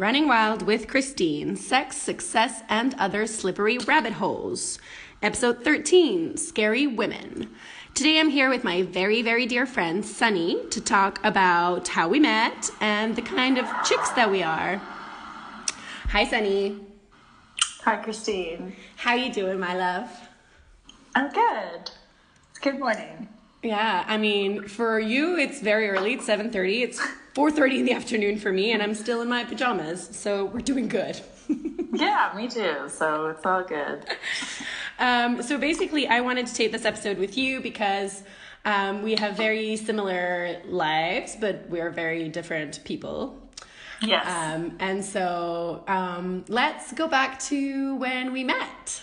Running Wild with Christine, Sex, Success, and Other Slippery Rabbit Holes. Episode 13, Scary Women. Today I'm here with my very, very dear friend, Sunny, to talk about how we met and the kind of chicks that we are. Hi, Sunny. Hi, Christine. How you doing, my love? I'm good. It's good morning. Yeah, I mean, for you, it's very early. It's 7:30. It's 4:30 in the afternoon for me, and I'm still in my pajamas, so we're doing good. Yeah, me too, so it's all good. So basically, I wanted to take this episode with you because we have very similar lives, but we're very different people. Yes. And so let's go back to when we met.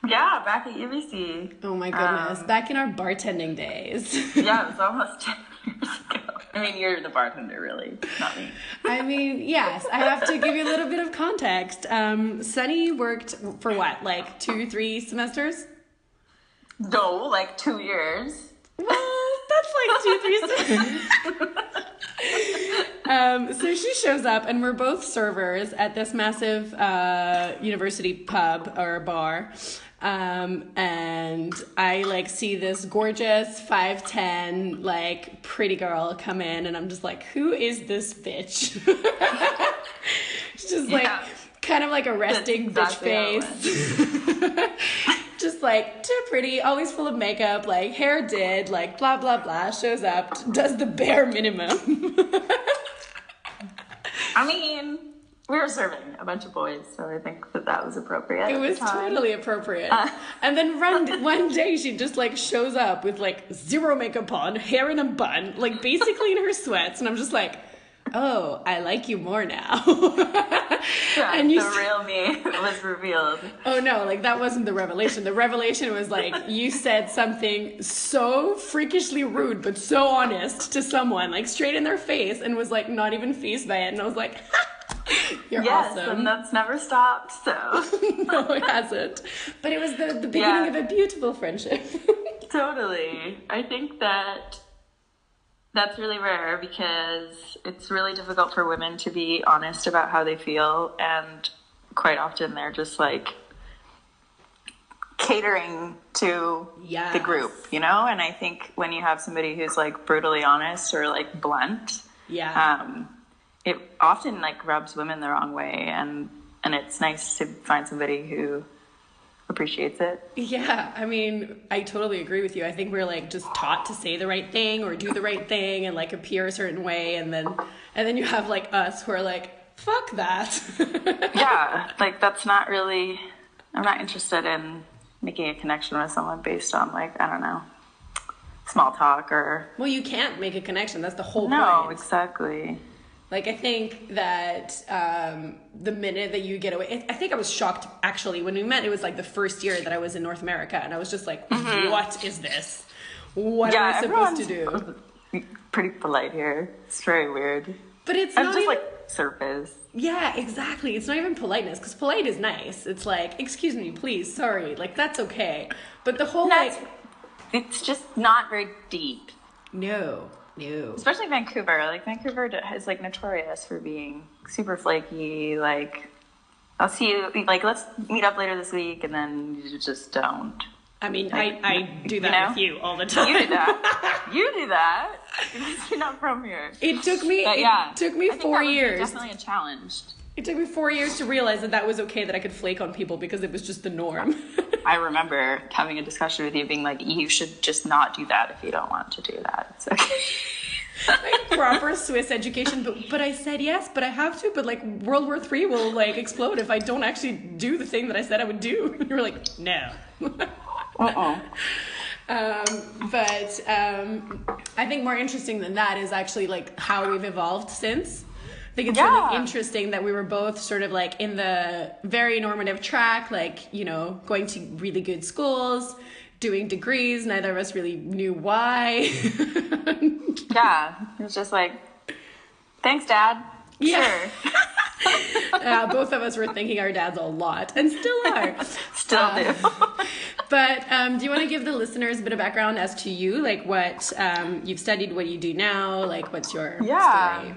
Yeah, back at UBC. Oh my goodness, back in our bartending days. Yeah, it was almost 10 years ago. I mean, you're the bartender, really, not me. I mean, yes, I have to give you a little bit of context. Sunny worked for what, like 2-3 semesters? No, like 2 years. Well, that's like 2-3 semesters. So she shows up, and we're both servers at this massive university pub or bar. And I like see this gorgeous 5'10" like pretty girl come in, and I'm just like, who is this bitch? She's just like kind of like a resting bitch face. Just like too pretty, always full of makeup, like hair did, like blah blah blah, shows up, does the bare minimum. I mean, we were serving a bunch of boys, so I think that was appropriate. It was totally appropriate. And then one day she just like shows up with like zero makeup on, hair in a bun, like basically in her sweats, and I'm just like, oh, I like you more now. Yeah, and the real me was revealed. Oh no, like that wasn't the revelation. The revelation was like you said something so freakishly rude but so honest to someone, like straight in their face, and was like not even fazed by it, and I was like, you're awesome. Yes, and that's never stopped, so. No, it hasn't. But it was the beginning of a beautiful friendship. Totally. I think that's really rare because it's really difficult for women to be honest about how they feel, and quite often they're just like catering to the group, you know? And I think when you have somebody who's like brutally honest or like blunt, it often like rubs women the wrong way, and it's nice to find somebody who appreciates it. Yeah, I mean, I totally agree with you. I think we're like just taught to say the right thing or do the right thing and like appear a certain way, and then you have like us who are like, fuck that. Yeah, like that's not really, I'm not interested in making a connection with someone based on like, I don't know, small talk or... Well, you can't make a connection. That's the whole point. No, exactly. Like, I think that the minute that you get away... I think I was shocked, actually. When we met, it was like the first year that I was in North America. And I was just like, what is this? What am I supposed to do? Pretty polite here. It's very weird. But it's not just even... like surface. Yeah, exactly. It's not even politeness. Because polite is nice. It's like, excuse me, please, sorry. Like, that's okay. But the whole, it's just not very deep. No. Especially Vancouver. Like, Vancouver is, like, notorious for being super flaky. Like, I'll see you, like, let's meet up later this week, and then you just don't. I mean, like, I do that with you all the time. You do that. Because you're not from here. It took me 4 years. Definitely a challenge. It took me 4 years to realize that was okay, that I could flake on people because it was just the norm. I remember having a discussion with you being like, you should just not do that if you don't want to do that. It's okay. Like proper Swiss education, but I said yes, but I have to, but like World War III will like explode if I don't actually do the thing that I said I would do. You were like, no. But I think more interesting than that is actually like how we've evolved since. I think it's really interesting that we were both sort of like in the very normative track, like, you know, going to really good schools, doing degrees. Neither of us really knew why. Yeah, it was just like, thanks, Dad. Yeah. Sure. Both of us were thanking our dads a lot, and still are. Still do. But do you want to give the listeners a bit of background as to you, like what you've studied, what you do now, like what's your story?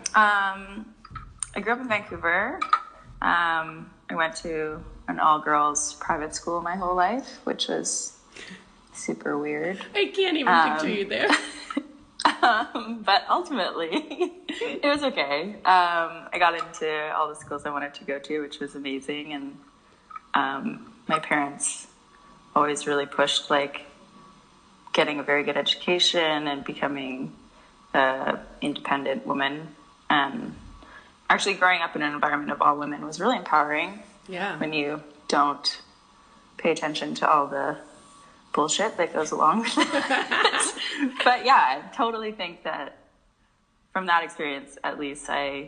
I grew up in Vancouver. I went to an all-girls private school my whole life, which was super weird. I can't even picture you there. But ultimately, it was okay. I got into all the schools I wanted to go to, which was amazing. And my parents always really pushed, like, getting a very good education and becoming an independent woman. And actually growing up in an environment of all women was really empowering. Yeah. When you don't pay attention to all the bullshit that goes along with it. But yeah, I totally think that from that experience, at least, I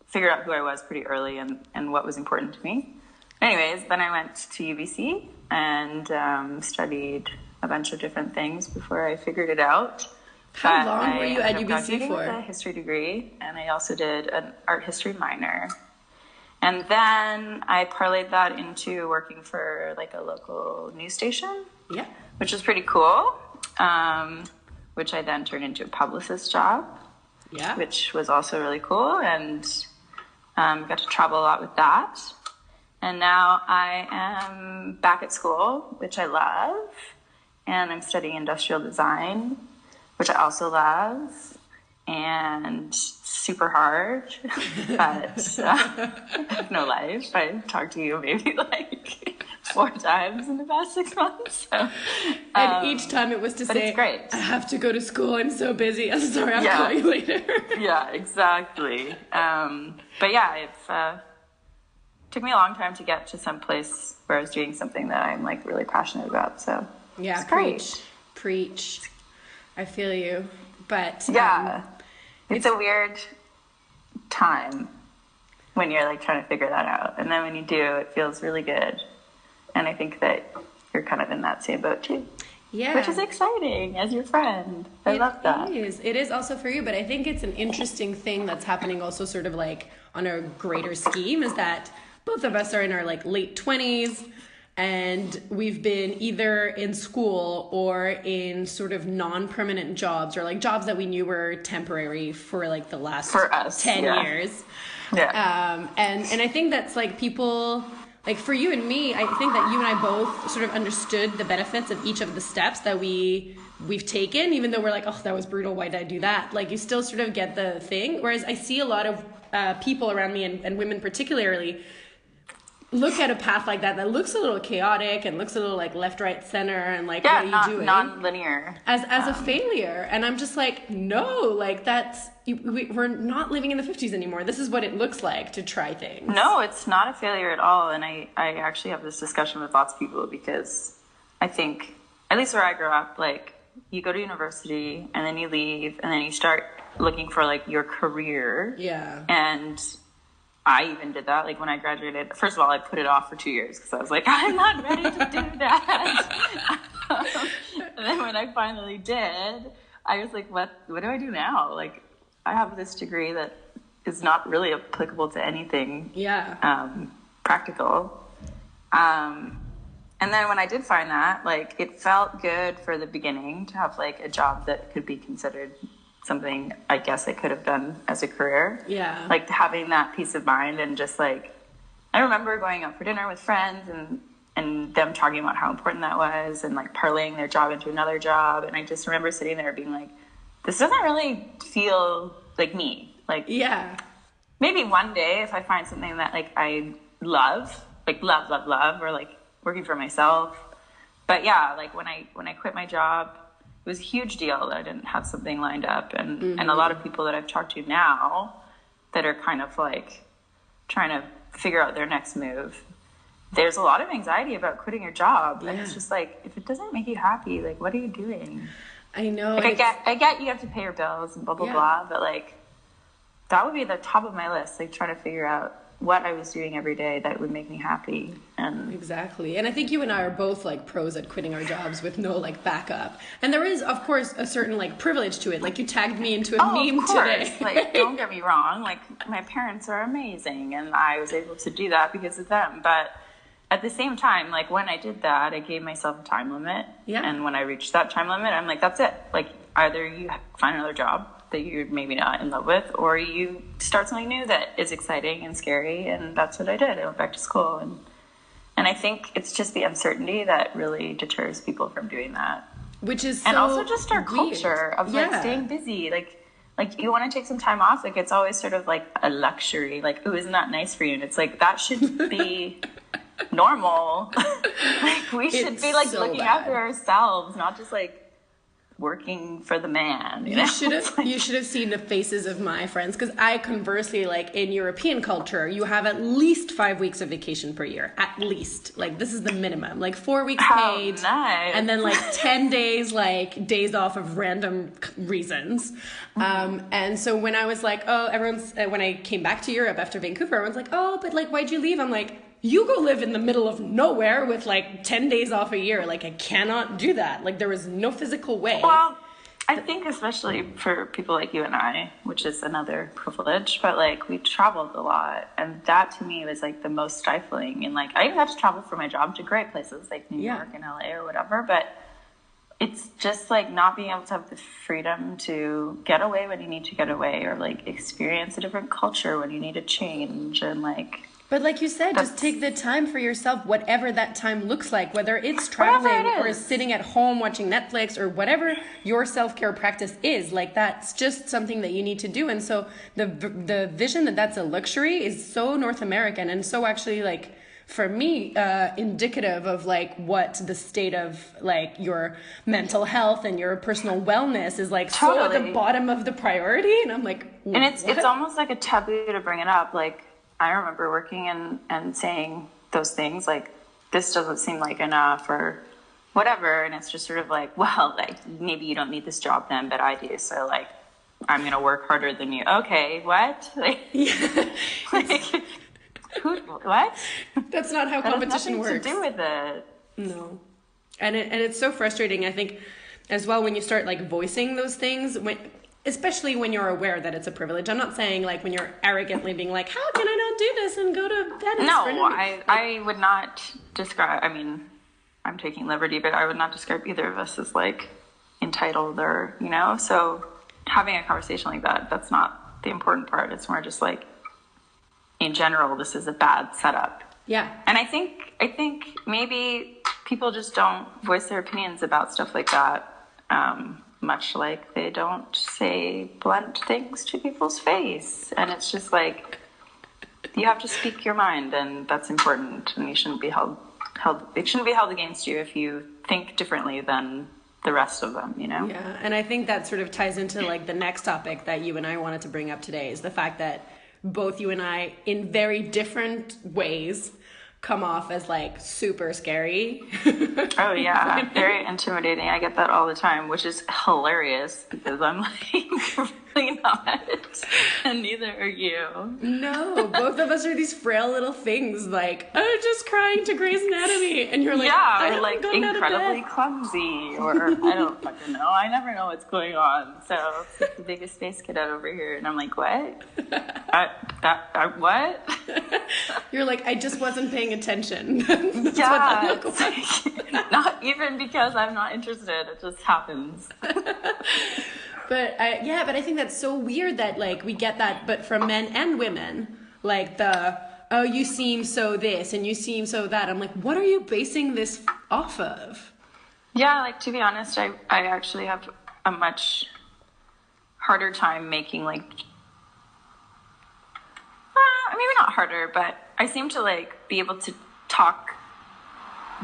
figured out who I was pretty early and what was important to me. Anyways, then I went to UBC and studied a bunch of different things before I figured it out. How long were you at UBC for? With a history degree, and I also did an art history minor. And then I parlayed that into working for like a local news station. Yeah. Which was pretty cool. Which I then turned into a publicist job. Yeah. Which was also really cool, and got to travel a lot with that. And now I am back at school, which I love, and I'm studying industrial design, which I also love, and super hard, but I have no life. I talked to you maybe like 4 times in the past 6 months. So, and each time it was to say, it's great. I have to go to school, I'm so busy, I'm sorry, I'll call you later. Yeah, exactly. But yeah, it took me a long time to get to some place where I was doing something that I'm like really passionate about. So yeah, it's great. Preach. I feel you. But yeah, it's a weird time when you're like trying to figure that out, and then when you do, it feels really good. And I think that you're kind of in that same boat too. Yeah, which is exciting as your friend. I love that. It is also for you, but I think it's an interesting thing that's happening also sort of like on a greater scheme is that both of us are in our like late 20s. And we've been either in school or in sort of non-permanent jobs or like jobs that we knew were temporary for like the last 10 years. Yeah. And I think that's like people, like for you and me, I think that you and I both sort of understood the benefits of each of the steps that we've taken, even though we're like, oh, that was brutal. Why did I do that? Like you still sort of get the thing. Whereas I see a lot of people around me and women particularly look at a path like that looks a little chaotic and looks a little like left, right, center and like what are you doing? Non-linear. As a failure. And I'm just like, no, like we're not living in the 50s anymore. This is what it looks like to try things. No, it's not a failure at all. And I actually have this discussion with lots of people because I think, at least where I grew up, like you go to university and then you leave and then you start looking for like your career. Yeah. And I even did that. Like when I graduated, first of all, I put it off for 2 years because I was like, I'm not ready to do that. And then when I finally did, I was like, what do I do now? Like I have this degree that is not really applicable to anything practical. And then when I did find that, like it felt good for the beginning to have like a job that could be considered something I guess I could have done as a career. Yeah. Like having that peace of mind and just like, I remember going out for dinner with friends and them talking about how important that was and like parlaying their job into another job. And I just remember sitting there being like, this doesn't really feel like me. Like, yeah, maybe one day if I find something that like I love, like love, or like working for myself. But yeah, like when I quit my job, it was a huge deal that I didn't have something lined up. And a lot of people that I've talked to now that are kind of like trying to figure out their next move, there's a lot of anxiety about quitting your job. And it's just like, if it doesn't make you happy, like, what are you doing? I know. Like, I get you have to pay your bills and blah, blah, blah. But like, that would be the top of my list. Like trying to figure out what I was doing every day that would make me happy. And exactly. And I think you and I are both like pros at quitting our jobs with no like backup. And there is, of course, a certain like privilege to it. Like you tagged me into a meme today. Like, don't get me wrong. Like my parents are amazing and I was able to do that because of them. But at the same time, like when I did that, I gave myself a time limit. Yeah. And when I reached that time limit, I'm like, that's it. Like either you find another job that you're maybe not in love with, or you start something new that is exciting and scary. And that's what I did. I went back to school, and I think it's just the uncertainty that really deters people from doing that. Which is and also just our culture of like staying busy, like you want to take some time off, like it's always sort of like a luxury, like, oh, isn't that nice for you? And it's like, that should be normal. Like we should be like looking after ourselves, not just like working for the man. You should have seen the faces of my friends, because I conversely, like in European culture, you have at least 5 weeks of vacation per year, at least. Like this is the minimum, like 4 weeks paid, nice. And then like 10 days like days off of random reasons. And so when I was like, oh, everyone's when I came back to Europe after Vancouver, everyone's like, oh, but like why'd you leave? I'm like, you go live in the middle of nowhere with like 10 days off a year. Like I cannot do that. Like there was no physical way. Well, I think especially for people like you and I, which is another privilege, but like we traveled a lot, and that to me was like the most stifling. And like I even had to travel for my job to great places like New York and LA or whatever, but it's just like not being able to have the freedom to get away when you need to get away, or like experience a different culture when you need to change, and like. But like you said, just take the time for yourself, whatever that time looks like, whether it's traveling or sitting at home watching Netflix or whatever your self-care practice is. Like that's just something that you need to do. And so the vision that that's a luxury is so North American, and so actually like for me indicative of like what the state of like your mental health and your personal wellness is like so at the bottom of the priority. And I'm like, what? And it's almost like a taboo to bring it up. Like I remember working and saying those things like, this doesn't seem like enough or whatever. And it's just sort of like, well, like maybe you don't need this job then, but I do. So like, I'm going to work harder than you. Okay. What? Like, like what? That's not how competition works. To do with it. No. And it's so frustrating. I think as well, when you start like voicing those things, especially when you're aware that it's a privilege. I'm not saying like when you're arrogantly being like, how can I not do this and go to Venice? No, I would not describe, I mean, I'm taking liberty, but I would not describe either of us as like entitled or, you know, so having a conversation like that, that's not the important part. It's more just like, in general, this is a bad setup. Yeah. And I think maybe people just don't voice their opinions about stuff like that. Much like they don't say blunt things to people's face. And it's just like, you have to speak your mind, and that's important. And you shouldn't be held it shouldn't be held against you if you think differently than the rest of them, you know? Yeah, and I think that sort of ties into like the next topic that you and I wanted to bring up today, is the fact that both you and I, in very different ways, come off as like super scary. Oh yeah, very intimidating. I get that all the time, which is hilarious because I'm like really not, and neither are you. No, both of us are these frail little things. Like I'm just crying to Grey's Anatomy, and you're like, yeah, or like incredibly clumsy, or I don't fucking know. I never know what's going on. So it's like the biggest space cadet over here, and I'm like, what? What? You're like, I just wasn't paying attention. That's what that looked like. Not even because I'm not interested. It just happens. But I think that's so weird that like we get that, but from men and women, like oh, you seem so this and you seem so that. I'm like, what are you basing this off of? Yeah, like to be honest, I actually have a much harder time making like, maybe not harder, but I seem to like be able to talk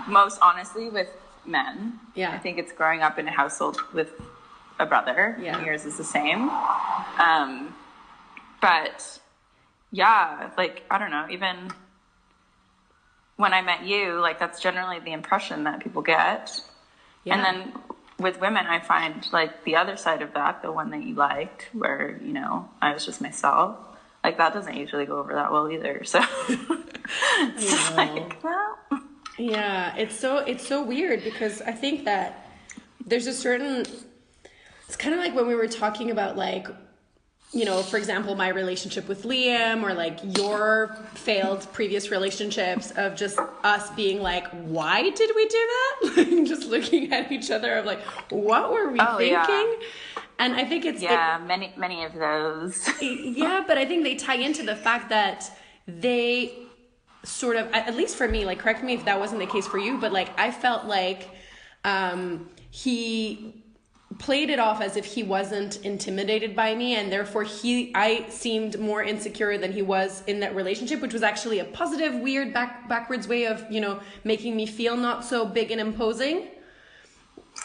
most honestly with men. Yeah. I think it's growing up in a household with a brother. Yeah. Yours is the same. But yeah, like, I don't know, even when I met you, like that's generally the impression that people get. Yeah. And then with women, I find like the other side of that, the one that you liked, where, you know, I was just myself. Like that doesn't usually go over that well either. So it's just like, well. Yeah, it's so weird because I think that there's a certain, it's kind of like when we were talking about like, you know, for example, my relationship with Liam, or like your failed previous relationships, of just us being like, why did we do that? Like just looking at each other of like, what were we thinking? And I think it's... many of those. Yeah, but I think they tie into the fact that they sort of, at least for me, like, correct me if that wasn't the case for you, but, like, I felt like he played it off as if he wasn't intimidated by me, and therefore I seemed more insecure than he was in that relationship, which was actually a positive, weird, backwards way of, you know, making me feel not so big and imposing.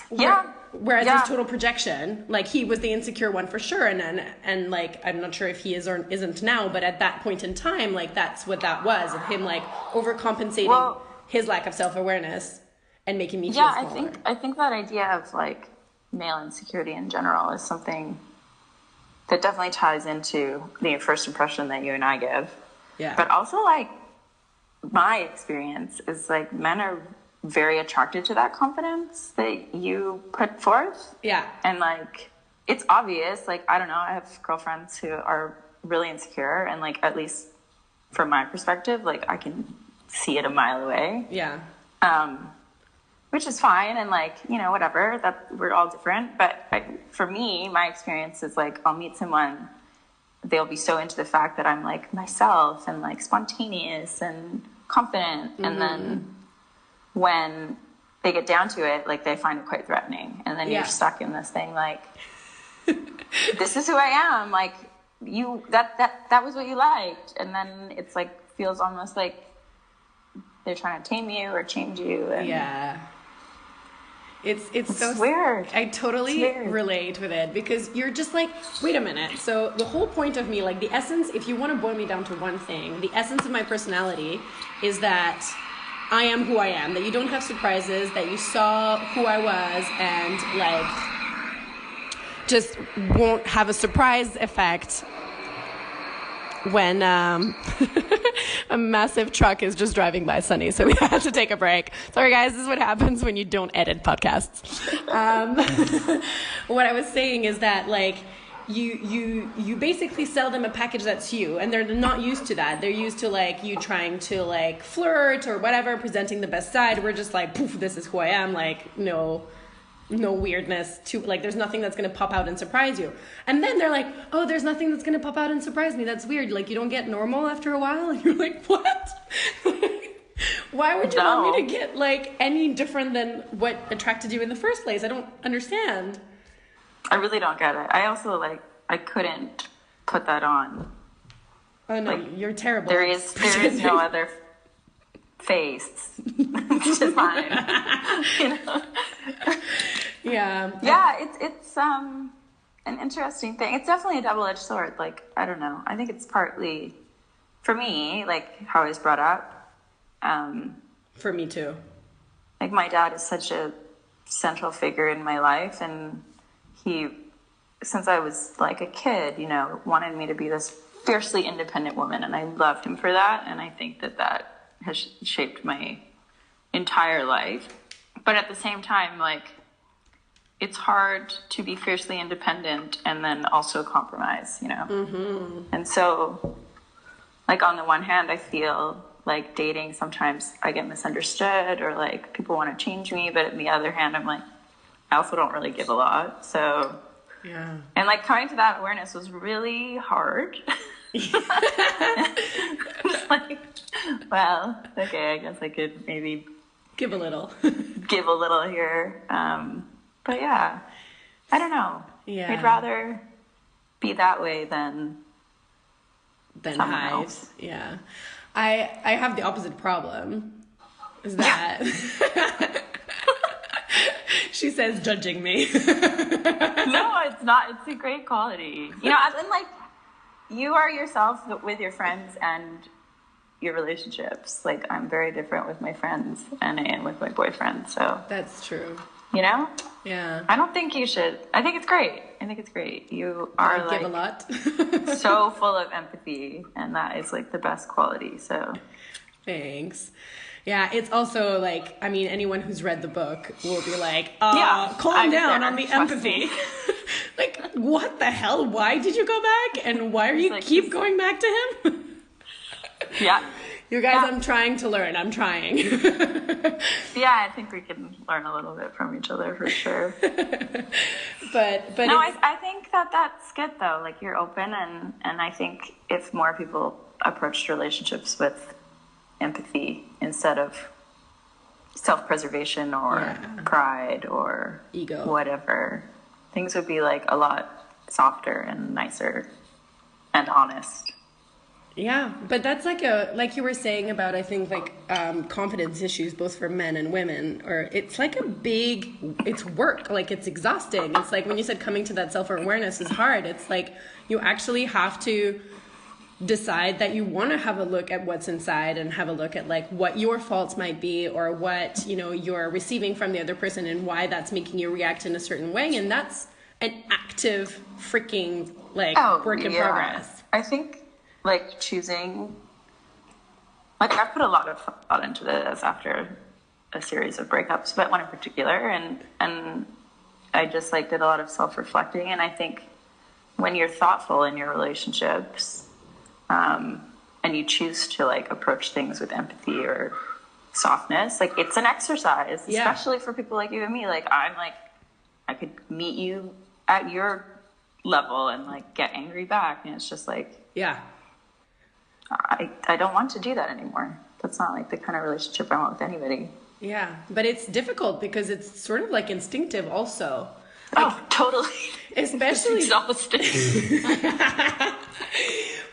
Whereas it's total projection. Like, he was the insecure one for sure, and like, I'm not sure if he is or isn't now, but at that point in time, like, that's what that was, of him, like, overcompensating his lack of self-awareness and making me feel smaller. I think that idea of, like, male insecurity in general is something that definitely ties into the first impression that you and I give. Yeah. But also, like, my experience is, like, men are very attracted to that confidence that you put forth. Yeah. And, like, it's obvious. Like, I don't know, I have girlfriends who are really insecure, and, like, at least from my perspective, like, I can see it a mile away. Yeah. Which is fine, and, like, you know, whatever, that we're all different. But for me, my experience is, like, I'll meet someone, they'll be so into the fact that I'm, like, myself and, like, spontaneous and confident, and then when they get down to it, like, they find it quite threatening, and then you're stuck in this thing, like, this is who I am, like, you, that was what you liked, and then it's, like, feels almost like they're trying to tame you or change you. And it's so weird. I totally relate with it, because you're just like, wait a minute. So the whole point of me, like, the essence, if you want to boil me down to one thing, the essence of my personality is that I am who I am, that you don't have surprises, that you saw who I was, and, like, just won't have a surprise effect when a massive truck is just driving by Sunny, so we had to take a break. Sorry, guys, this is what happens when you don't edit podcasts. What I was saying is that, like, you basically sell them a package that's you, and they're not used to that. They're used to, like, you trying to, like, flirt or whatever, presenting the best side. We're just like, poof, this is who I am, like, no weirdness to, like, there's nothing that's going to pop out and surprise you. And then they're like, oh, there's nothing that's going to pop out and surprise me. That's weird. Like, you don't get normal after a while. And you're like, what? Why would you want me to get, like, any different than what attracted you in the first place? I don't understand. I really don't get it. I also, like, I couldn't put that on. Oh, no, like, you're terrible. There is no other face. It's just mine. You know? Yeah, it's an interesting thing. It's definitely a double-edged sword. Like, I don't know, I think it's partly for me, like, how I was brought up. For me too. Like, my dad is such a central figure in my life, and he, since I was, like, a kid, you know, wanted me to be this fiercely independent woman, and I loved him for that, and I think that has shaped my entire life. But at the same time, like, it's hard to be fiercely independent and then also compromise, you know? Mm-hmm. And so, like, on the one hand, I feel like dating, sometimes I get misunderstood, or, like, people want to change me, but on the other hand, I'm like, I also don't really give a lot, so... Yeah. And, like, coming to that awareness was really hard. Just like, well, okay, I guess I could maybe give a little here. But yeah, I don't know. Yeah. I'd rather be that way than hide. Else. Yeah. I have the opposite problem. Is that she says, judging me. No, it's not. It's a great quality. You know, and, like, you are yourself with your friends and your relationships. Like, I'm very different with my friends and I am with my boyfriend, so. That's true. You know? Yeah. I don't think you should. I think it's great. You are, like, give a lot. so full of empathy, and that is, like, the best quality, so. Thanks. Yeah, it's also, like, I mean, anyone who's read the book will be like, calm down on the empathy. Like, what the hell? Why did you go back? And why are you keep going back to him? Yeah. You guys, I'm trying to learn. I'm trying. Yeah, I think we can learn a little bit from each other for sure. but no, I think that's good though. Like you're open, and I think if more people approached relationships with empathy instead of self-preservation or pride or ego, whatever, things would be like a lot softer and nicer and honest. Yeah, but that's like you were saying about, I think, like confidence issues both for men and women, or it's like it's work, like it's exhausting. It's like when you said coming to that self-awareness is hard, it's like you actually have to decide that you want to have a look at what's inside and have a look at like what your faults might be, or what, you know, you're receiving from the other person and why that's making you react in a certain way. And that's an active freaking like work in progress. I think like choosing, like I put a lot of thought into this after a series of breakups, but one in particular, and I just like did a lot of self-reflecting. And I think when you're thoughtful in your relationships, and you choose to like approach things with empathy or softness, like it's an exercise, especially for people like you and me. Like I'm like, I could meet you at your level and like get angry back, and it's just like, I don't want to do that anymore. That's not like the kind of relationship I want with anybody. Yeah, but it's difficult because it's sort of like instinctive also. Like, totally. Especially it's exhausting.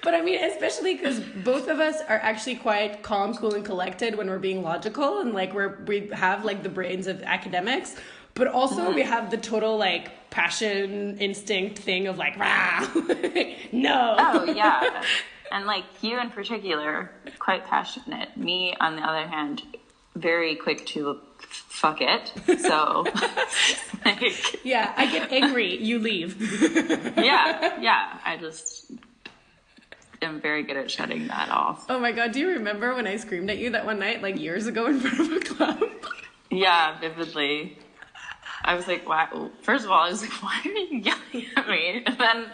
But I mean, especially because both of us are actually quite calm, cool, and collected when we're being logical, and like we have like the brains of academics, but also we have the total like passion instinct thing of like, rah, no. Oh yeah. And like you in particular, quite passionate. Me, on the other hand, very quick to fuck it. So, like, yeah, I get angry. You leave. yeah. I just am very good at shutting that off. Oh my God, do you remember when I screamed at you that one night, like years ago in front of a club? Yeah, vividly. I was like, wow. First of all, I was like, why are you yelling at me? And then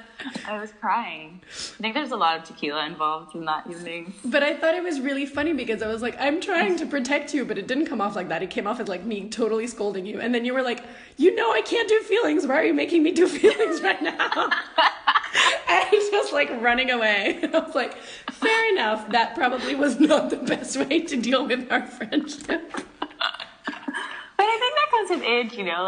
I was crying. I think there's a lot of tequila involved in that evening. But I thought it was really funny because I was like, I'm trying to protect you, but it didn't come off like that. It came off as like me totally scolding you. And then you were like, you know I can't do feelings. Why are you making me do feelings right now? And he's just like running away. And I was like, fair enough. That probably was not the best way to deal with our friendship. But I think that comes with age, you know,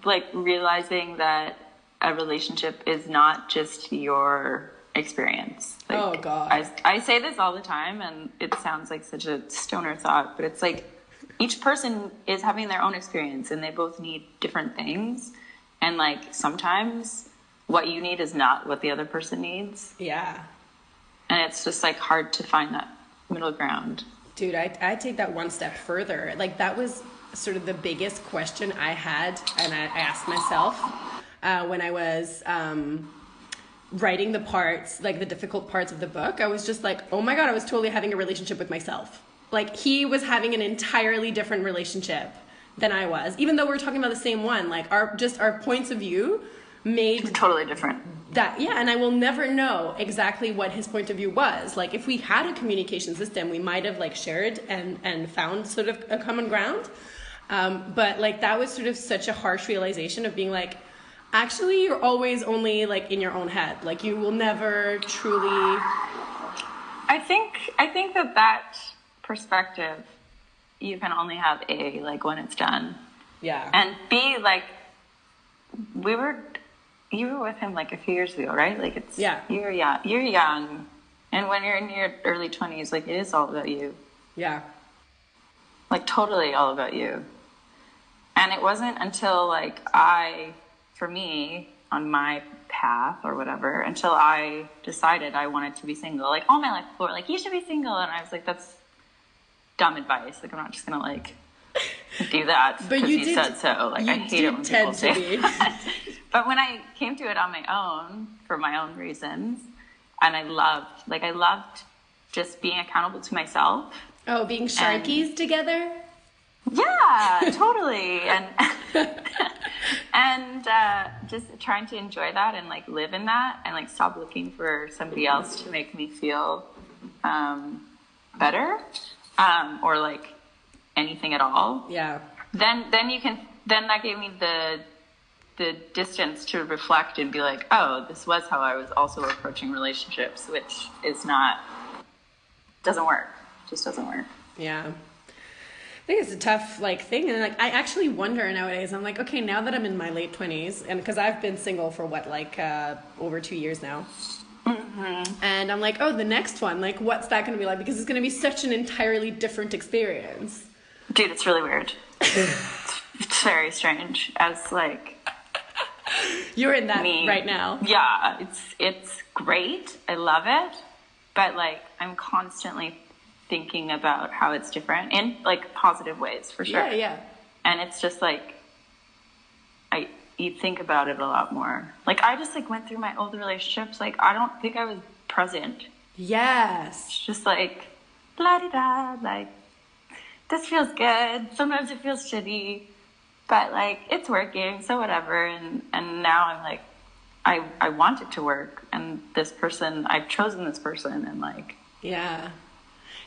like realizing that a relationship is not just your experience. Like, oh God. I say this all the time, and it sounds like such a stoner thought, but it's like each person is having their own experience, and they both need different things. And like sometimes what you need is not what the other person needs. Yeah. And it's just like hard to find that middle ground. Dude, I take that one step further. Like that was sort of the biggest question I had, and I asked myself when I was writing the parts, like the difficult parts of the book. I was just like, oh my God, I was totally having a relationship with myself. Like he was having an entirely different relationship than I was, even though we're talking about the same one. Like our points of view made totally different. That, yeah, and I will never know exactly what his point of view was. Like if we had a communication system, we might have like shared and found sort of a common ground. But like that was sort of such a harsh realization of being like, actually you're always only like in your own head. Like you will never truly. I think that perspective, you can only have A, like when it's done. Yeah. And B, like you were with him like a few years ago, right? Like it's, you're young. And when you're in your early 20s, like it is all about you. Yeah. Like totally all about you. And it wasn't until like for me, on my path or whatever, until I decided I wanted to be single. Like all my life before, like you should be single. And I was like, that's dumb advice. Like I'm not just gonna like do that because you said so. Like I hate it when people say that. But when I came to it on my own, for my own reasons, and I loved just being accountable to myself. Oh, being sharkies together? Yeah, totally. And just trying to enjoy that and like live in that and like stop looking for somebody else to make me feel better or like anything at all. Yeah. Then that gave me the the distance to reflect and be like, oh, this was how I was also approaching relationships, which is not, doesn't work. Just doesn't work. Yeah. I think it's a tough thing, and I actually wonder nowadays. I'm like, okay, now that I'm in my late 20s, and because I've been single for over 2 years now, and I'm like, oh, the next one, what's that going to be like? Because it's going to be such an entirely different experience. Dude, it's really weird. It's very strange. As you're in that right now. Yeah, it's great. I love it, but I'm constantly thinking about how it's different in positive ways, for sure. Yeah. And it's just you think about it a lot more. I just went through my old relationships. I don't think I was present. Yes. It's just la-di-da, this feels good. Sometimes it feels shitty, but it's working, so whatever. And now I'm I want it to work, and this person, I've chosen this person, and yeah.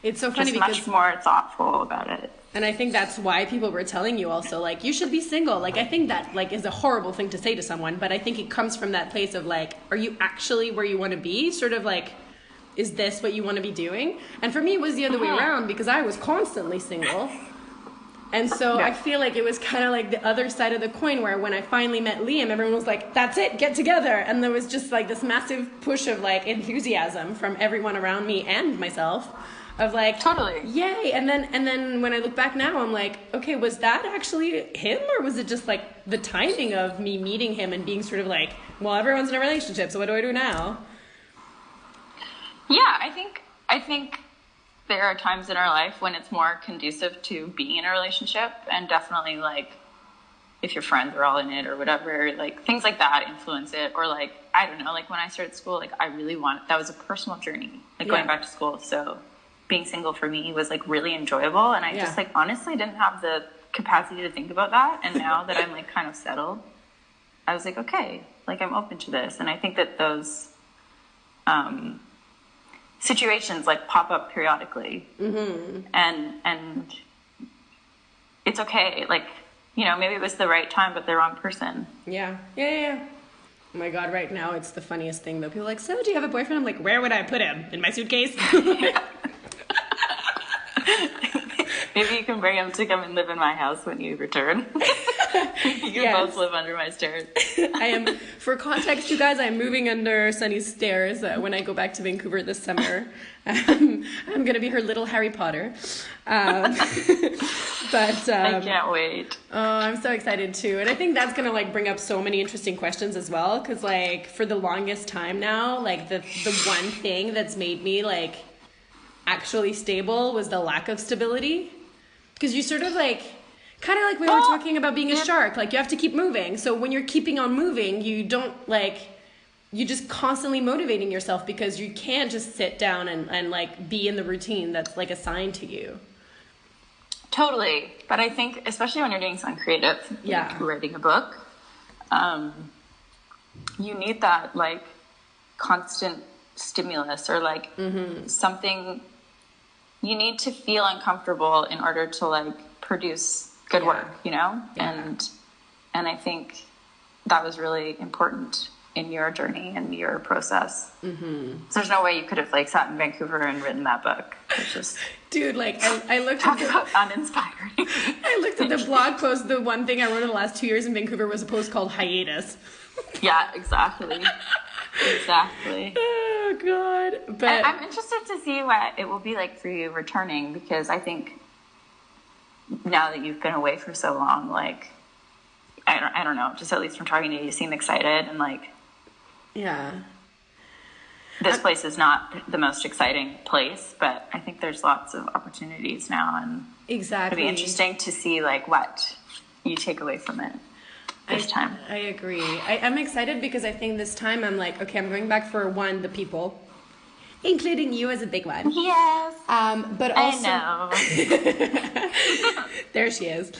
It's so funny just because much more thoughtful about it. And I think that's why people were telling you also, you should be single. I think that, is a horrible thing to say to someone, but I think it comes from that place of, are you actually where you want to be? Sort of is this what you want to be doing? And for me, it was the other way around, because I was constantly single. And so I feel it was kind of the other side of the coin, where when I finally met Liam, everyone was like, that's it, get together. And there was just this massive push of enthusiasm from everyone around me and myself. Of totally, yay. And then when I look back now, I'm like, okay, was that actually him, or was it just the timing of me meeting him and being sort of well, everyone's in a relationship, so what do I do now? Yeah, I think there are times in our life when it's more conducive to being in a relationship, and definitely if your friends are all in it or whatever, things like that influence it. Or I don't know, when I started school, I really that was a personal journey, going back to school. So being single for me was really enjoyable, and I just honestly didn't have the capacity to think about that. And now that I'm kind of settled, I was okay, I'm open to this. And I think that those situations pop up periodically, and it's okay. Maybe it was the right time, but the wrong person. Yeah. Oh my God, right now it's the funniest thing though. People are so do you have a boyfriend? I'm where would I put him? In my suitcase? Maybe you can bring him to come and live in my house when you return. You can both live under my stairs. I am, for context, you guys, I'm moving under Sunny's stairs when I go back to Vancouver this summer. I'm going to be her little Harry Potter. But I can't wait. Oh, I'm so excited too. And I think that's going to bring up so many interesting questions as well. Because for the longest time now, the one thing that's made me actually stable was the lack of stability. Because you sort of kind of we were talking about being a shark, you have to keep moving. So when you're keeping on moving, you don't you're just constantly motivating yourself, because you can't just sit down and be in the routine that's assigned to you. Totally. But I think especially when you're doing something creative, writing a book, you need that constant stimulus, or something. You need to feel uncomfortable in order to produce good work, and I think that was really important in your journey and your process. So there's no way you could have sat in Vancouver and written that book. It's just, dude, I looked at uninspiring. I looked at the blog post. The one thing I wrote in the last 2 years in Vancouver was a post called Hiatus. Yeah, exactly. Oh God. But I'm interested to see what it will be like for you returning, because I think now that you've been away for so long, I don't know, just at least from talking to you, you seem excited, and this place is not the most exciting place, but I think there's lots of opportunities now, and exactly, it'd be interesting to see what you take away from it this time. I agree. I'm excited because I think this time I'm okay, I'm going back for the people, including you as a big one. Yes. But also, I know. There she is.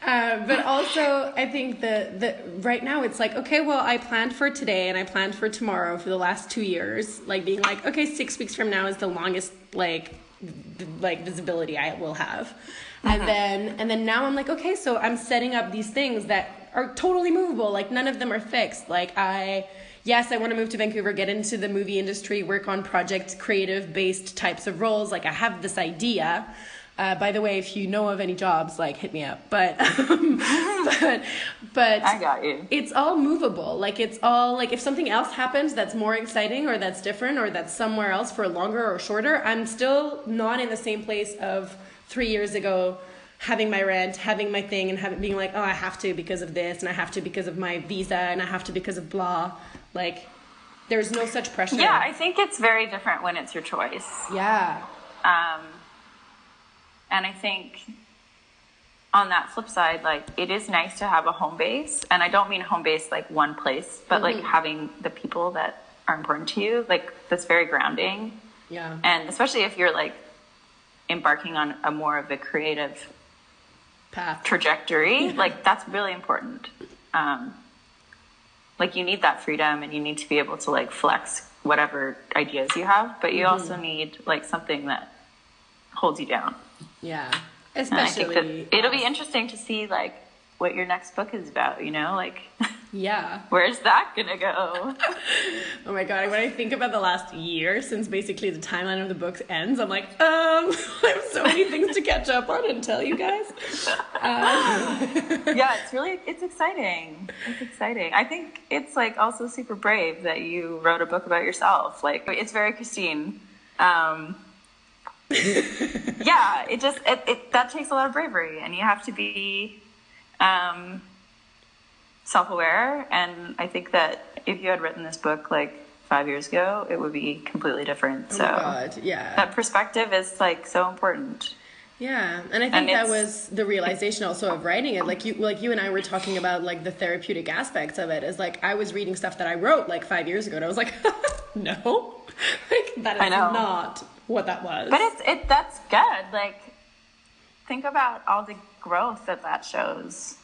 But also, I think that right now it's okay, well, I planned for today and I planned for tomorrow for the last 2 years, being okay, 6 weeks from now is the longest visibility I will have. And then now I'm like, okay, so I'm setting up these things that are totally movable. Like none of them are fixed. Like yes, I want to move to Vancouver, get into the movie industry, work on project creative based types of roles. Like I have this idea. By the way, if you know of any jobs, like hit me up. But I got you. It's all movable. Like it's all like if something else happens that's more exciting or that's different or that's somewhere else for longer or shorter, I'm still not in the same place of 3 years ago, having my rent, having my thing, and being like, oh, I have to because of this, and I have to because of my visa, and I have to because of blah. Like there's no such pressure. Yeah, I think it's very different when it's your choice. Yeah. And I think on that flip side, like it is nice to have a home base. And I don't mean home base like one place, but like having the people that are important to you, like that's very grounding. Yeah. And especially if you're like embarking on a more of a creative path trajectory, like that's really important. Like you need that freedom and you need to be able to like flex whatever ideas you have, but you also need like something that holds you down. Yeah, especially. And I think that it'll be interesting to see like what your next book is about. You know, like yeah, where's that gonna go? Oh my god! When I think about the last year since basically the timeline of the books ends, I'm like, I have so many things to catch up on and tell you guys. Yeah, it's exciting. It's exciting. I think it's like also super brave that you wrote a book about yourself. Like it's very Christine. Yeah, it that takes a lot of bravery, and you have to be self-aware. And I think that if you had written this book like 5 years ago, it would be completely different. Oh my God, yeah. That perspective is like so important. Yeah, and I think that was the realization also of writing it. Like you and I were talking about like the therapeutic aspects of it. Is like I was reading stuff that I wrote like 5 years ago, and I was like, no, like that is not what that was. But that's good. Like think about all the growth that shows.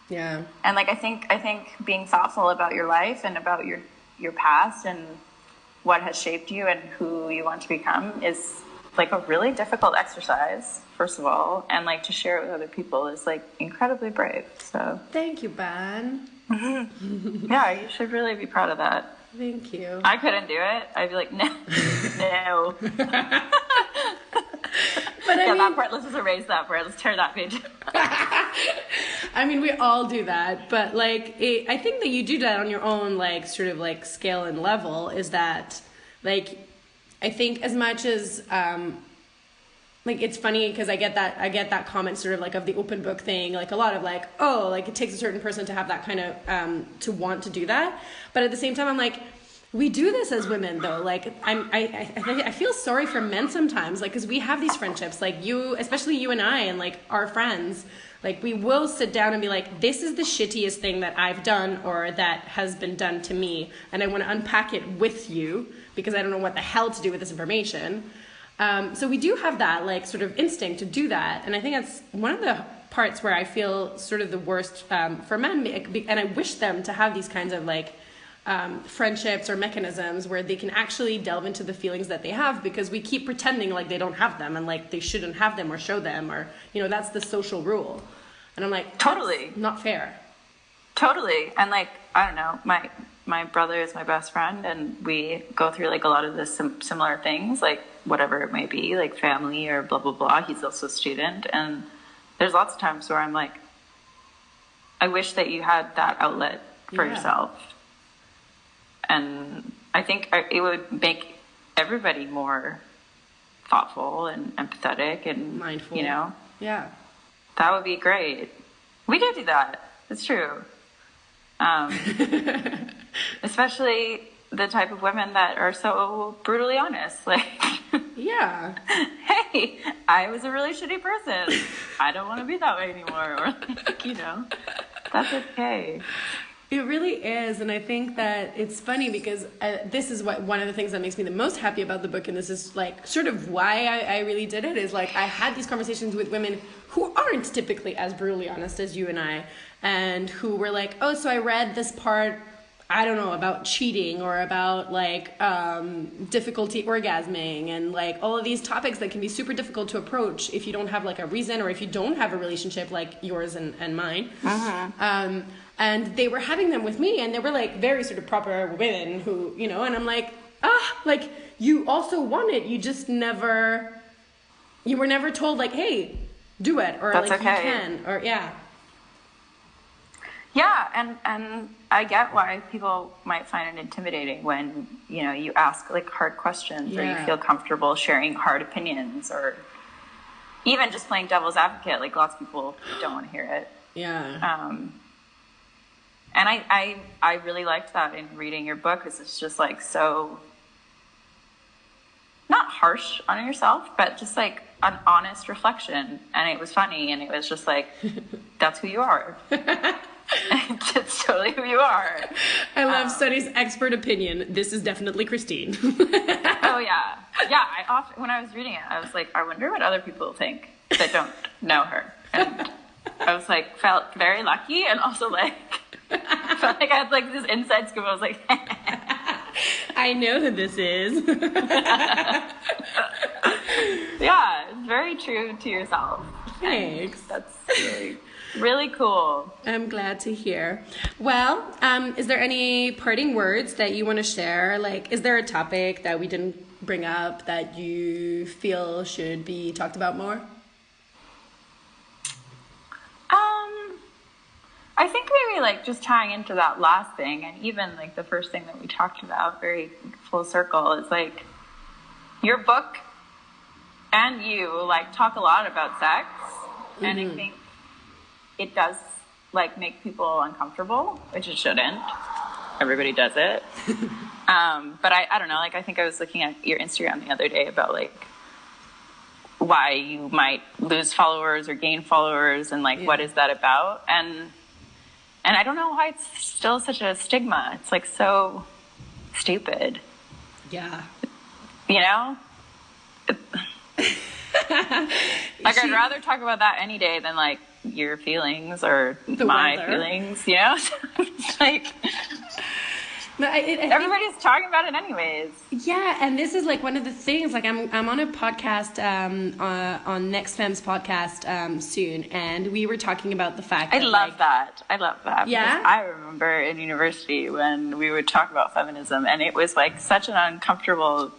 Yeah. And like I think being thoughtful about your life and about your past and what has shaped you and who you want to become is like a really difficult exercise, first of all, and like to share it with other people is like incredibly brave. So thank you, Ben. Yeah, you should really be proud of that. Thank you. I couldn't do it. I'd be like, no. But I mean, that part, let's just erase that part. Let's tear that page. I mean, we all do that, but like, I think that you do that on your own, like, sort of like scale and level. Is that like, I think as much as like it's funny because I get that comment sort of like of the open book thing, like a lot of like, oh, like it takes a certain person to have that kind of to want to do that, but at the same time I'm like, we do this as women though. Like I feel sorry for men sometimes, like because we have these friendships, like especially you and I and like our friends, like we will sit down and be like, this is the shittiest thing that I've done or that has been done to me, and I want to unpack it with you because I don't know what the hell to do with this information. So we do have that like sort of instinct to do that, and I think that's one of the parts where I feel sort of the worst for men, and I wish them to have these kinds of like friendships or mechanisms where they can actually delve into the feelings that they have, because we keep pretending like they don't have them and like they shouldn't have them or show them, or that's the social rule, and I'm like, totally not fair. Totally. And like I don't know, my brother is my best friend, and we go through like a lot of the similar things, like whatever it may be, like family or blah blah blah. He's also a student, and there's lots of times where I'm like, I wish that you had that outlet for yourself. And I think it would make everybody more thoughtful and empathetic and mindful. Yeah, that would be great. We do that. It's true. Especially the type of women that are so brutally honest. Like, yeah. Hey, I was a really shitty person. I don't want to be that way anymore. Or like, that's okay. It really is, and I think that it's funny because this is one of the things that makes me the most happy about the book, and this is like sort of why I really did it, is like I had these conversations with women who aren't typically as brutally honest as you and I, and who were like, oh, so I read this part I don't know, about cheating or about like difficulty orgasming and like all of these topics that can be super difficult to approach if you don't have like a reason or if you don't have a relationship like yours and mine. And they were having them with me, and they were like very sort of proper women who, you know, and I'm like, like you also want it, you just never, you were never told like, hey, do it, or that's like okay. You can, or yeah. Yeah, and I get why people might find it intimidating when, you know, you ask like hard questions or you feel comfortable sharing hard opinions, or even just playing devil's advocate. Like lots of people don't want to hear it. Yeah. And I really liked that in reading your book, because it's just like so, not harsh on yourself, but just like an honest reflection. And it was funny, and it was just like, that's who you are. It's totally who you are. I love Sunny's expert opinion. This is definitely Christine. Oh yeah. Yeah, I often, when I was reading it, I was like, I wonder what other people think that don't know her. And I was like, felt very lucky, and also like, felt like I had like this inside scoop. I was like, I know who this is. Yeah, it's very true to yourself. Thanks. And that's really, really cool. I'm glad to hear. Well, is there any parting words that you want to share? Like, is there a topic that we didn't bring up that you feel should be talked about more? I think maybe like just tying into that last thing, and even like the first thing that we talked about, very full circle, is like your book and you like talk a lot about sex, and I think it does like make people uncomfortable, which it shouldn't. Everybody does it. But I don't know, like I think I was looking at your Instagram the other day about like why you might lose followers or gain followers, and like what is that about, and I don't know why it's still such a stigma. It's like so stupid. Yeah. You know? Like I'd rather talk about that any day than like your feelings or my feelings, you know? It's like, everybody's talking about it anyways. Yeah, and this is like one of the things, like I'm on a podcast on Next Fem's podcast soon, and we were talking about the fact that I love that. Yeah? I remember in university when we would talk about feminism, and it was like such an uncomfortable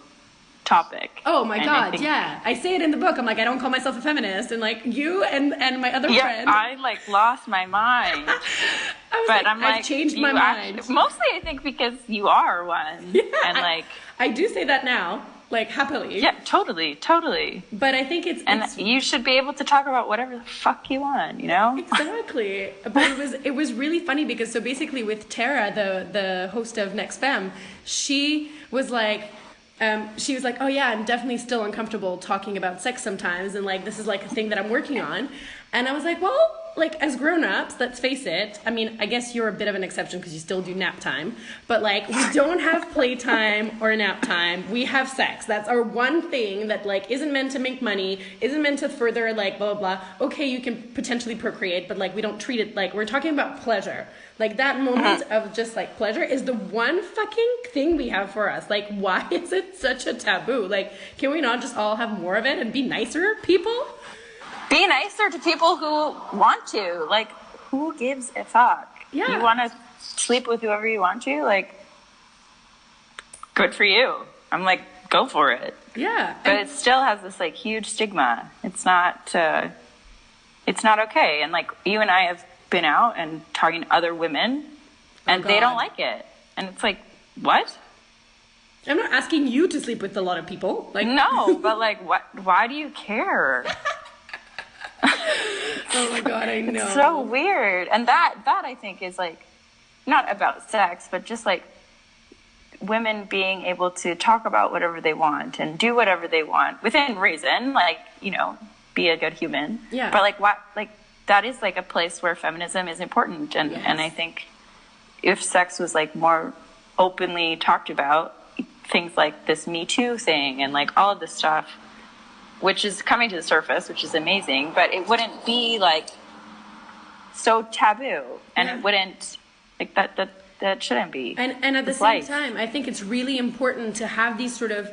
topic. Oh my God, yeah. I say it in the book. I'm like, I don't call myself a feminist, and like you and my other friend. I like lost my mind. I've changed my mind. Mostly I think because you are one. Yeah, and like I do say that now, like happily. Yeah, totally. But I think it's you should be able to talk about whatever the fuck you want, you know? Exactly. But it was really funny because so basically with Tara, the host of Next Femme, she was like, oh yeah, I'm definitely still uncomfortable talking about sex sometimes, and like this is like a thing that I'm working on. And I was like, well, like as grown-ups, let's face it, I mean, I guess you're a bit of an exception because you still do nap time, but like we don't have playtime or nap time. We have sex. That's our one thing that like isn't meant to make money, isn't meant to further like blah blah blah. Okay, you can potentially procreate, but like we don't treat it like, we're talking about pleasure. Like that moment of just like pleasure is the one fucking thing we have for us. Like, why is it such a taboo? Like, can we not just all have more of it and be nicer people? Be nicer to people who want to. Like, who gives a fuck? Yeah. You want to sleep with whoever you want to? Like, good for you. I'm like, go for it. Yeah. But it still has this like huge stigma. It's not okay. And like, you and I have been out and talking to other women, and they don't like it. And it's like, what? I'm not asking you to sleep with a lot of people. Like, no, but like, what? Why do you care? Oh my God, I know. It's so weird. And that I think is like not about sex, but just like women being able to talk about whatever they want and do whatever they want within reason, like, you know, be a good human. Yeah. But like what, like that is like a place where feminism is important. And, yes. And I think if sex was like more openly talked about, things like this Me Too thing and like all of this stuff, which is coming to the surface, which is amazing, but it wouldn't be like so taboo, and it wouldn't like that that shouldn't be. And at the same time, I think it's really important to have these sort of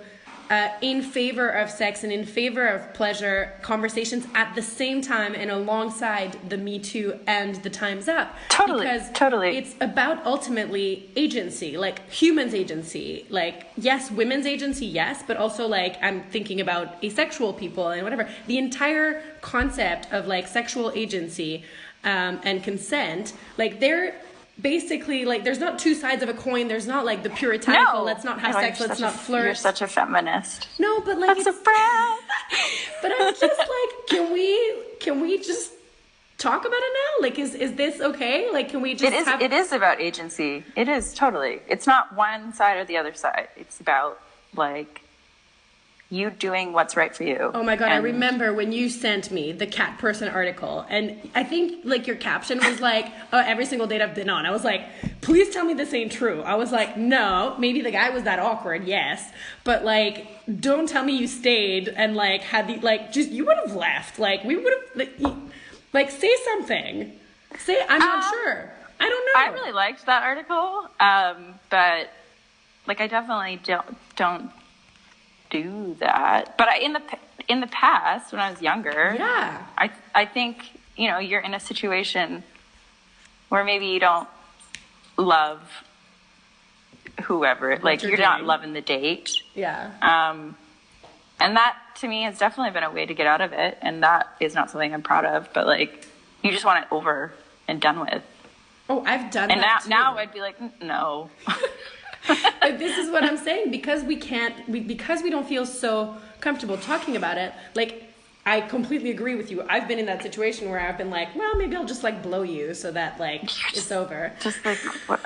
in favor of sex and in favor of pleasure conversations at the same time and alongside the Me Too and the Time's Up. Totally. Because it's about ultimately agency, like humans' agency. Like, yes, women's agency, yes, but also like I'm thinking about asexual people and whatever. The entire concept of like sexual agency and consent, like they're basically like there's not two sides of a coin. There's not like the puritanical let's not have sex, let's not flirt. You're such a feminist. No, but like that's a friend. But I'm just like, can we just talk about it now? Like is this okay? Like can we just it is about agency. It is totally. It's not one side or the other side. It's about like you doing what's right for you. Oh my God, I remember when you sent me the cat person article, and I think like your caption was like, oh, every single date I've been on. I was like, please tell me this ain't true. I was like, no, maybe the guy was that awkward, yes, but like, don't tell me you stayed and like had the, like, just, you would have left. Like, we would have, like, say something. Say, I'm not sure. I don't know. I really liked that article, but like, I definitely don't do that. But in the past, when I was younger, I think, you know, you're in a situation where maybe you don't love whoever, like you're not loving the date. Yeah. And that to me has definitely been a way to get out of it, and that is not something I'm proud of, but like you just want it over and done with. Oh, I've done and that. And now I'd be like, no. But this is what I'm saying, because because we don't feel so comfortable talking about it. Like, I completely agree with you. I've been in that situation where I've been like, well, maybe I'll just like blow you so that like it's over. Just like, what?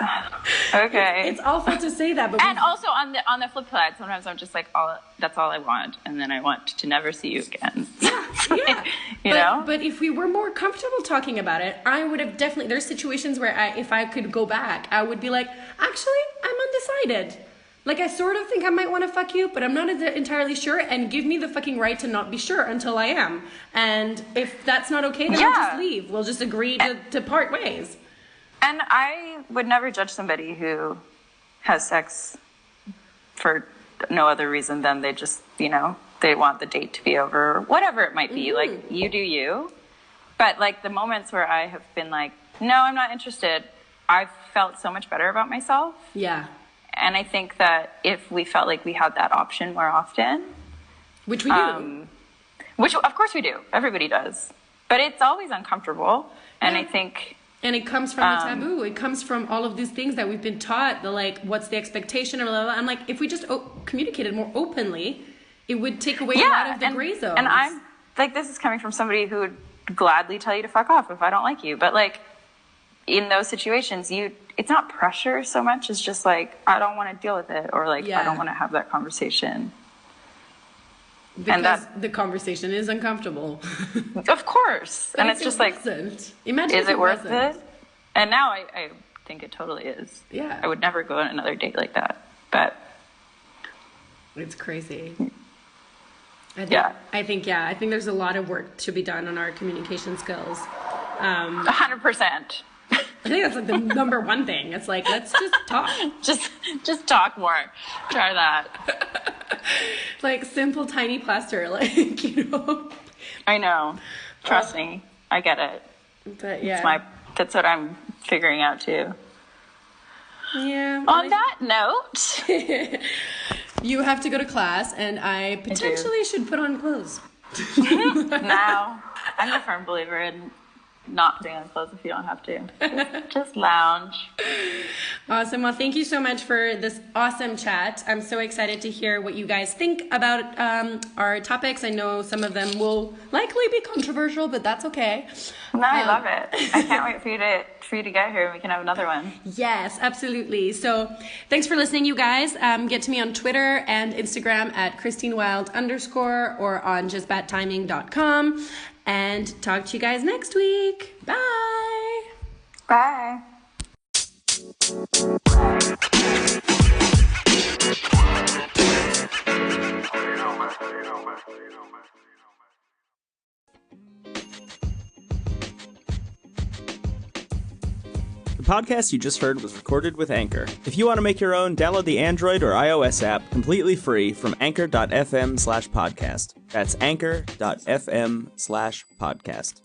Okay. It's awful to say that, but and also on the flip side, sometimes I'm just like, that's all I want, and then I want to never see you again. Yeah. You know. But if we were more comfortable talking about it, I would have definitely. There's situations where if I could go back, I would be like, actually, I'm undecided. Like, I sort of think I might want to fuck you, but I'm not entirely sure, and give me the fucking right to not be sure until I am. And if that's not okay, then I'll just leave. We'll just agree to part ways. And I would never judge somebody who has sex for no other reason than they just, you know, they want the date to be over, or whatever it might be. Mm-hmm. Like, you do you. But, like, the moments where I have been like, no, I'm not interested, I've felt so much better about myself. Yeah. And I think that if we felt like we had that option more often... Which we do. Which, of course we do. Everybody does. But it's always uncomfortable. And I think... And it comes from the taboo. It comes from all of these things that we've been taught. The, like, what's the expectation? Or blah, blah, blah. I'm like, if we just communicated more openly, it would take away a lot of the gray zones. And I'm... Like, this is coming from somebody who would gladly tell you to fuck off if I don't like you. But, like, in those situations, it's not pressure so much as just like, I don't want to deal with it, or like, I don't want to have that conversation. Because the conversation is uncomfortable. Of course. And it's just like, imagine is it worth it? And now I think it totally is. Yeah. I would never go on another date like that. But it's crazy. I think there's a lot of work to be done on our communication skills. 100%. I think that's like the number one thing. It's like, let's just talk. just talk more. Try that. Like simple, tiny plaster, like, you know. I know. Trust me. I get it. But yeah. That's what I'm figuring out too. Yeah. On that note. You have to go to class, and I potentially should put on clothes. No. I'm a firm believer in not putting on clothes if you don't have to. Just lounge. Awesome. Well, thank you so much for this awesome chat. I'm so excited to hear what you guys think about our topics. I know some of them will likely be controversial, but that's okay. No, I love it. I can't wait for you to get here and we can have another one. Yes, absolutely. So thanks for listening, you guys. Get to me on Twitter and Instagram at ChristineWild_ or on justbadtiming.com. And talk to you guys next week. Bye. Bye. The podcast you just heard was recorded with Anchor. If you want to make your own, download the Android or iOS app completely free from anchor.fm/podcast. That's anchor.fm/podcast.